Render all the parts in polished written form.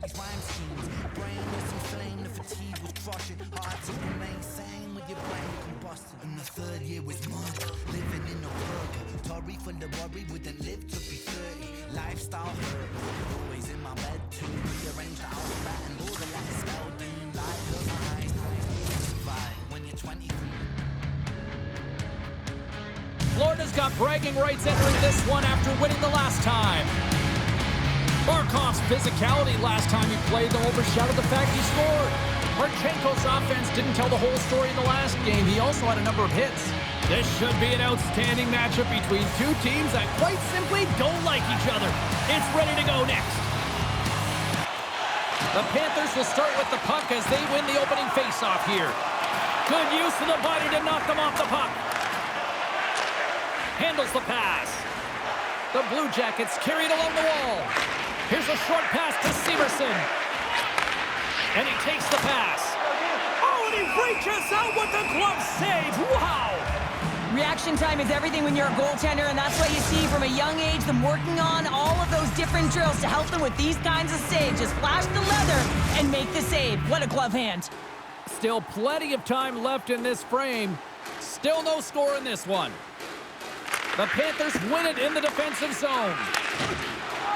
like these rhyme schemes. Brain was inflamed, the fatigue was crushing. Hard to remain sane with your brain combusting. And the third year was mud, living in a purgatory full of worry, wouldn't live to be 30. Lifestyle hurt, always in my bed too. Rearranged the alphabet and all the letters spelled doom. Life doesn't hide, survive when you're 23. Florida's got bragging rights entering this one after winning the last time. Barkov's physicality last time he played, though, overshadowed the fact he scored. Marchenko's offense didn't tell the whole story in the last game. He also had a number of hits. This should be an outstanding matchup between two teams that quite simply don't like each other. It's ready to go next. The Panthers will start with the puck as they win the opening faceoff here. Good use of the body to knock them off the puck. Handles the pass. The Blue Jackets carry it along the wall. Here's a short pass to Severson. And he takes the pass. Oh, and he reaches out with the glove save. Wow! Reaction time is everything when you're a goaltender, and that's what you see from a young age, them working on all of those different drills to help them with these kinds of saves. Just flash the leather and make the save. What a glove hand. Still plenty of time left in this frame. Still no score in this one. The Panthers win it in the defensive zone.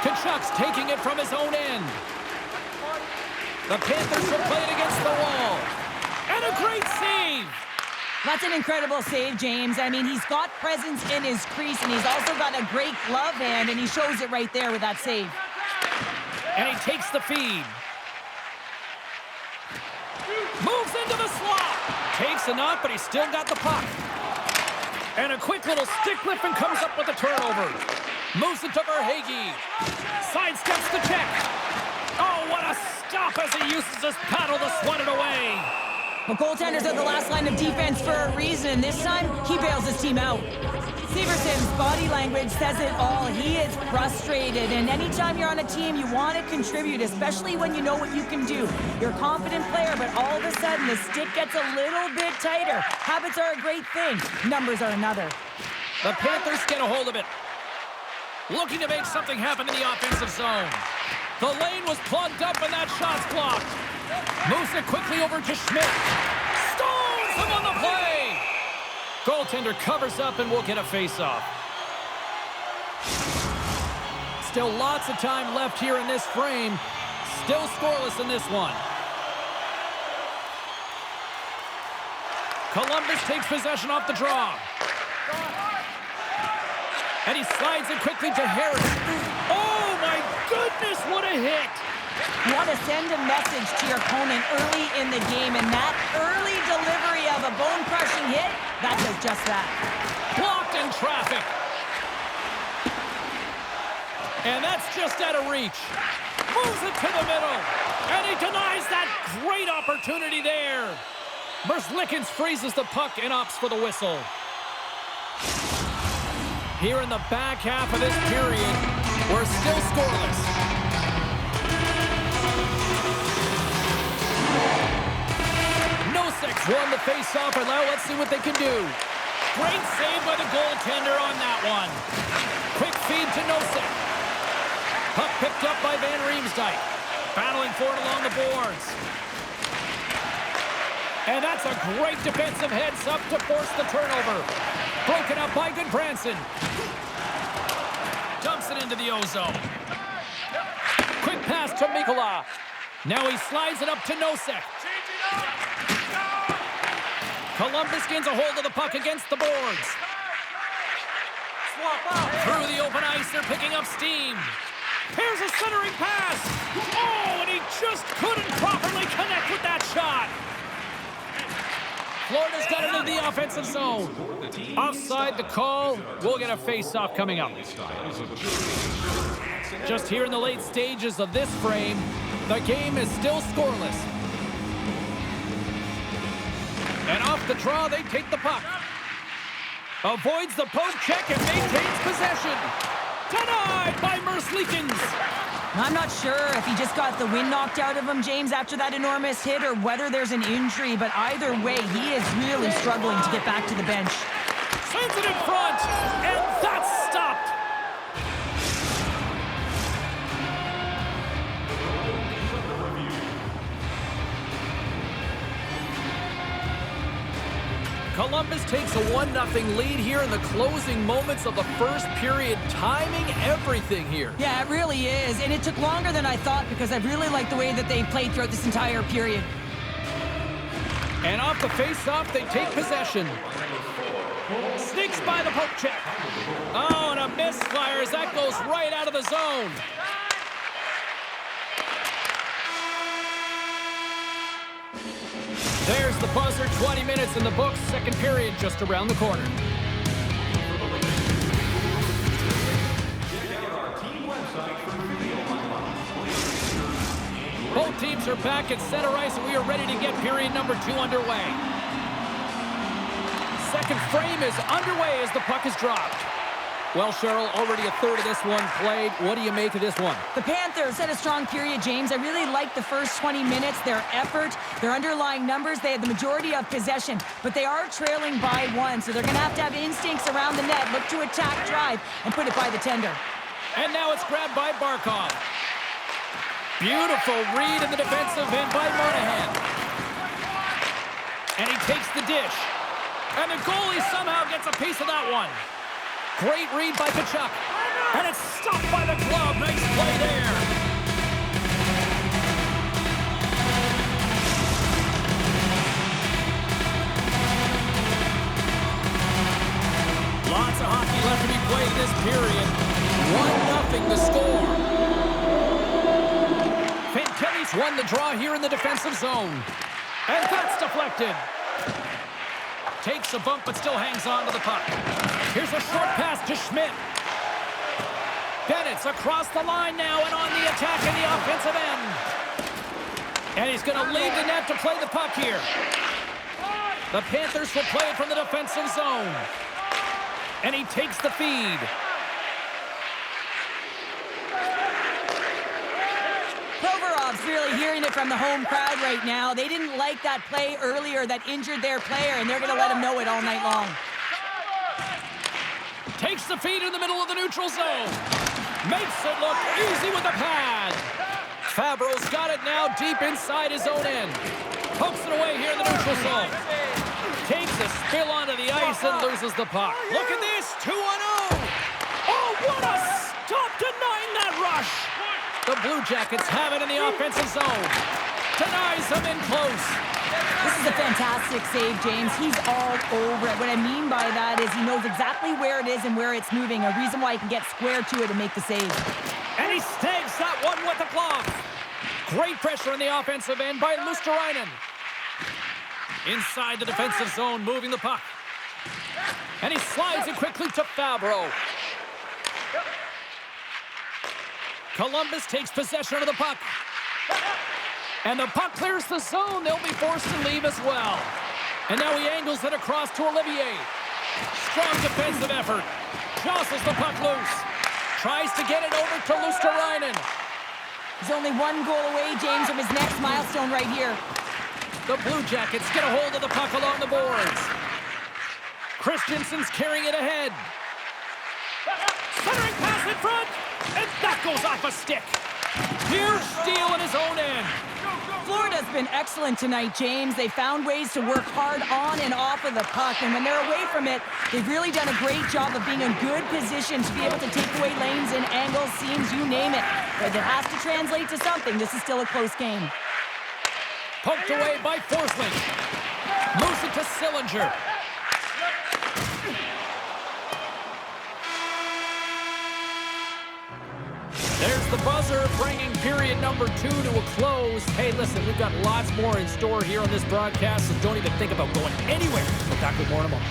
Tkachuk's taking it from his own end. The Panthers will play it against the wall. And a great save! That's an incredible save, James. I mean, he's got presence in his crease, and he's also got a great glove hand, and he shows it right there with that save. And he takes the feed. Moves into the slot. Takes a knock, but he's still got the puck. And a quick little stick lift and comes up with a turnover. Moves it to Verhaeghe. Sidesteps the check. Oh, what a stop as he uses his paddle to swat it away. Well, goaltenders are the last line of defense for a reason, and this time, he bails his team out. Severson's body language says it all. He is frustrated, and anytime you're on a team, you want to contribute, especially when you know what you can do. You're a confident player, but all of a sudden, the stick gets a little bit tighter. Habits are a great thing. Numbers are another. The Panthers get a hold of it. Looking to make something happen in the offensive zone. The lane was plugged up, and that shot's blocked. Moves it quickly over to Schmidt. Stones him on the play! Goaltender covers up and will get a face-off. Still lots of time left here in this frame. Still scoreless in this one. Columbus takes possession off the draw. And he slides it quickly to Harris. Oh my goodness, what a hit! You want to send a message to your opponent early in the game, and that early delivery of a bone-crushing hit, that does just that. Blocked in traffic. And that's just out of reach. Moves it to the middle. And he denies that great opportunity there. Merzlikins freezes the puck and opts for the whistle. Here in the back half of this period, we're still scoreless. Won the face-off, and now let's see what they can do. Great save by the goaltender on that one. Quick feed to Nosek. Puck picked up by Van Riemsdyk. Battling for it along the boards. And that's a great defensive heads-up to force the turnover. Broken up by Goodbranson. Dumps it into the O-zone. Quick pass to Mikkola. Now he slides it up to Nosek. Columbus gains a hold of the puck against the boards. Through the open ice, they're picking up steam. Here's a centering pass. Oh, and he just couldn't properly connect with that shot. Florida's got it in the offensive zone. Offside the call. We'll get a face-off coming up. Just here in the late stages of this frame, the game is still scoreless. And off the draw, they take the puck. Avoids the poke check and maintains possession. Denied by Merzlikins. I'm not sure if he just got the wind knocked out of him, James, after that enormous hit, or whether there's an injury, but either way, he is really struggling to get back to the bench. Sends it in front, and that's stopped. Columbus takes a 1-0 lead here in the closing moments of the first period. Timing everything here. Yeah, it really is. And it took longer than I thought because I really like the way that they played throughout this entire period. And off the face-off, they take possession. Sneaks by the poke check. Oh, and a misfire as that goes right out of the zone. There's the buzzer, 20 minutes in the books, second period just around the corner. Both teams are back at center ice, and we are ready to get period number 2 underway. Second frame is underway as the puck is dropped. Well, Cheryl, already a third of this one played. What do you make of this one? The Panthers had a strong period, James. I really liked the first 20 minutes, their effort, their underlying numbers. They had the majority of possession, but they are trailing by 1, so they're going to have instincts around the net, look to attack, drive, and put it by the tender. And now it's grabbed by Barkov. Beautiful read in the defensive end by Monahan. And he takes the dish. And the goalie somehow gets a piece of that one. Great read by Tkachuk. And it's stopped by the glove. Nice play there. Lots of hockey left to be played in this period. 1-0 the score. Kelly's won the draw here in the defensive zone. And that's deflected. Takes a bump but still hangs on to the puck. Here's a short pass to Schmidt. Bennett's across the line now and on the attack in the offensive end. And he's going to lead the net to play the puck here. The Panthers will play it from the defensive zone. And he takes the feed. Provorov's really hearing it from the home crowd right now. They didn't like that play earlier that injured their player, and they're going to let him know it all night long. Takes the feed in the middle of the neutral zone. Makes it look easy with the pad. Fabro's got it now deep inside his own end. Pokes it away here in the neutral zone. Takes a spill onto the ice and loses the puck. Look at this, 2-on-0. Oh, what a stop denying that rush. The Blue Jackets have it in the offensive zone. Denies them in close. This is a fantastic save, James. He's all over it. What I mean by that is he knows exactly where it is and where it's moving, a reason why he can get square to it and make the save. And he snags that one with the glove. Great pressure in the offensive end by Luosterainen. Inside the defensive zone, moving the puck. And he slides it quickly to Fabro. Columbus takes possession of the puck. And the puck clears the zone. They'll be forced to leave as well. And now he angles it across to Olivier. Strong defensive effort. Jostles the puck loose. Tries to get it over to Luosterainen. He's only 1 goal away, James, from his next milestone right here. The Blue Jackets get a hold of the puck along the boards. Christensen's carrying it ahead. Centering pass in front. And that goes off a stick. Huge steal in his own end. Florida's been excellent tonight, James. They found ways to work hard on and off of the puck, and when they're away from it, they've really done a great job of being in good position to be able to take away lanes and angles, seams, you name it. But it has to translate to something. This is still a close game. Poked away by Forsling. Moves it to Sillinger. There's the buzzer, bringing period number 2 to a close. Hey, listen, we've got lots more in store here on this broadcast, so don't even think about going anywhere. We'll back with more in a moment.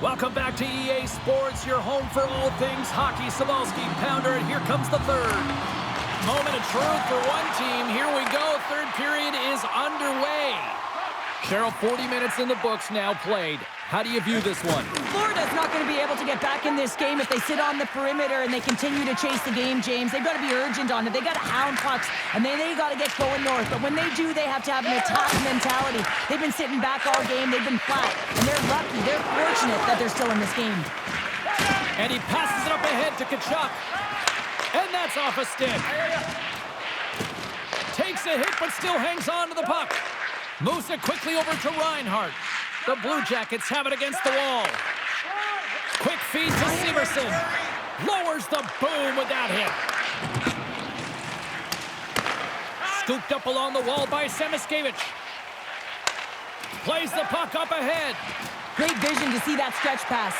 Welcome back to EA Sports, your home for all things hockey. Savalsky, Pounder, and here comes the third. Moment of truth for one team. Here we go. Third period is underway. Cheryl, 40 minutes in the books now played. How do you view this one? Florida's not going to be able to get back in this game if they sit on the perimeter and they continue to chase the game, James. They've got to be urgent on it. They got to hound pucks, and they got to get going north. But when they do, they have to have an attack mentality. They've been sitting back all game. They've been flat, and they're lucky. They're fortunate that they're still in this game. And he passes it up ahead to Tkachuk. And that's off a stick. Takes a hit, but still hangs on to the puck. Moves it quickly over to Reinhart. The Blue Jackets have it against the wall. Quick feed to Severson. Lowers the boom with that hit. Scooped up along the wall by Semiskevich. Plays the puck up ahead. Great vision to see that stretch pass.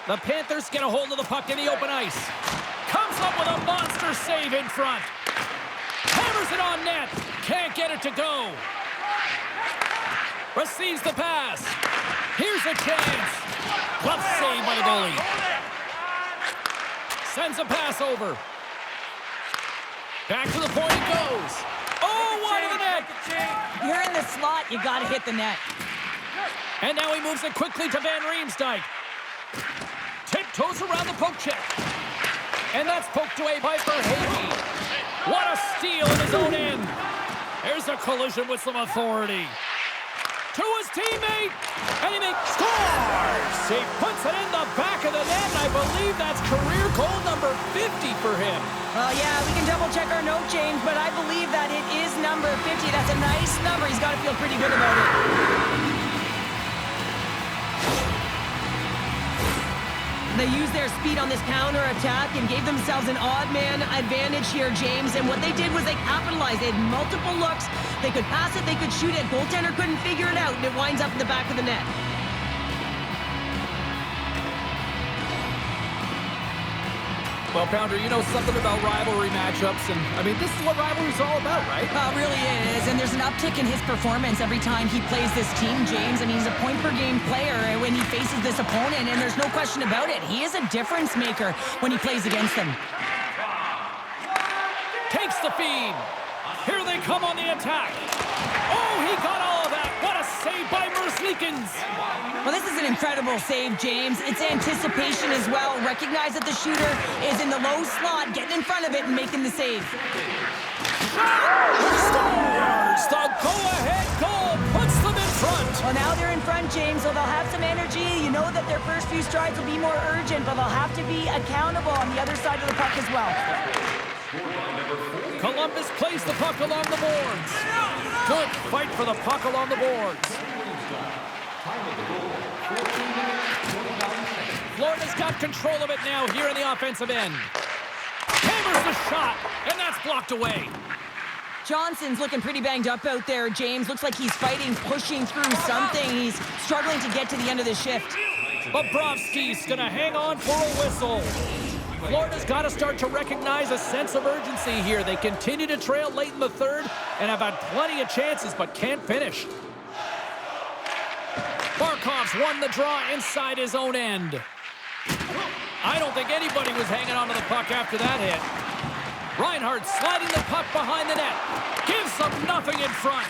The Panthers get a hold of the puck in the open ice. Comes up with a monster save in front. Hammers it on net. Can't get it to go. Receives the pass. Here's a chance. Glove save by the goalie. Sends a pass over. Back to the point it goes. Oh, wide of the net. You're in the slot, you gotta hit the net. And now he moves it quickly to Van Riemsdyk. Tiptoes around the poke check. And that's poked away by Verhaeghe. What a steal in his own end. There's a collision with some authority. To his teammate. And he scores! He puts it in the back of the net, and I believe that's career goal number 50 for him. Well, yeah, we can double check our note, James, but I believe that it is number 50. That's a nice number. He's got to feel pretty good about it. They used their speed on this counter-attack and gave themselves an odd man advantage here, James. And what they did was they capitalized. They had multiple looks. They could pass it, they could shoot it. Goaltender couldn't figure it out, and it winds up in the back of the net. Well, Pounder, you know something about rivalry matchups, and, I mean, this is what rivalry's all about, right? It really is, and there's an uptick in his performance every time he plays this team, James. I mean, he's a point-per-game player when he faces this opponent, and there's no question about it. He is a difference maker when he plays against them. Takes the feed. Here they come on the attack. Oh, he got all of that. What a save by Merzlikins. Well, this is an incredible save, James. It's anticipation as well. Recognize that the shooter is in the low slot, getting in front of it and making the save. Scores! The go-ahead goal puts them in front. Well, now they're in front, James, so they'll have some energy. You know that their first few strides will be more urgent, but they'll have to be accountable on the other side of the puck as well. Columbus plays the puck along the boards. Good fight for the puck along the boards. Florida's got control of it now here in the offensive end. Hammers the shot, and that's blocked away. Johnson's looking pretty banged up out there, James. Looks like he's fighting, pushing through something. He's struggling to get to the end of the shift. Bobrovsky's going to hang on for a whistle. Florida's got to start to recognize a sense of urgency here. They continue to trail late in the third and have had plenty of chances, but can't finish. Barkov's won the draw inside his own end. I don't think anybody was hanging on to the puck after that hit. Reinhart sliding the puck behind the net. Gives them nothing in front.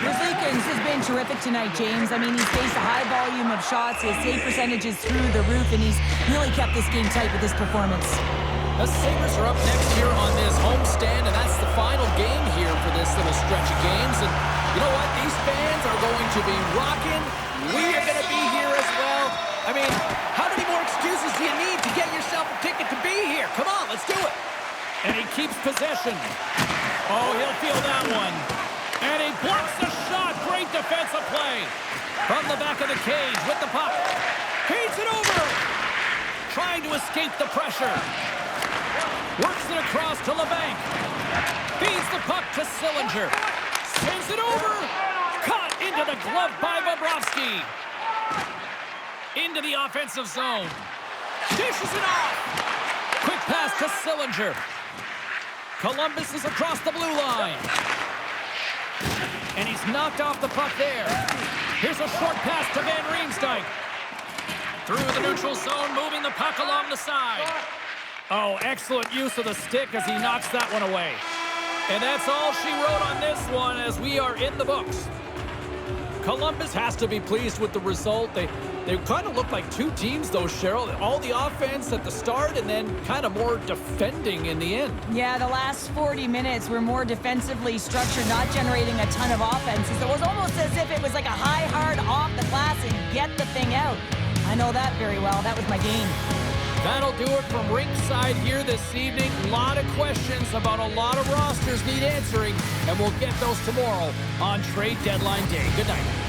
Merzlikins has been terrific tonight, James. I mean, he's faced a high volume of shots. His save percentage is through the roof, and he's really kept this game tight with his performance. The Sabres are up next here on this homestand, and that's the final game here for this little stretch of games. And you know what? These fans are going to be rocking. We are going to be here as well. I mean, how many more excuses do you need to get yourself a ticket to be here? Come on, let's do it. And he keeps possession. Oh, he'll feel that one. And he blocks the shot. Great defensive play. From the back of the cage with the puck. Feeds it over. Trying to escape the pressure. Works it across to LeBanc. Feeds the puck to Sillinger. Sends it over. Caught into the glove by Bobrovsky. Into the offensive zone. Dishes it off. Quick pass to Sillinger. Columbus is across the blue line. And he's knocked off the puck there. Here's a short pass to Van Riemsdyk. Through the neutral zone, moving the puck along the side. Oh, excellent use of the stick as he knocks that one away. And that's all she wrote on this one as we are in the books. Columbus has to be pleased with the result. They kind of look like two teams, though, Cheryl. All the offense at the start and then kind of more defending in the end. Yeah, the last 40 minutes were more defensively structured, not generating a ton of offenses. It was almost as if it was like a high, hard off the glass and get the thing out. I know that very well. That was my game. That'll do it from ringside here this evening. A lot of questions about a lot of rosters need answering, and we'll get those tomorrow on Trade Deadline Day. Good night.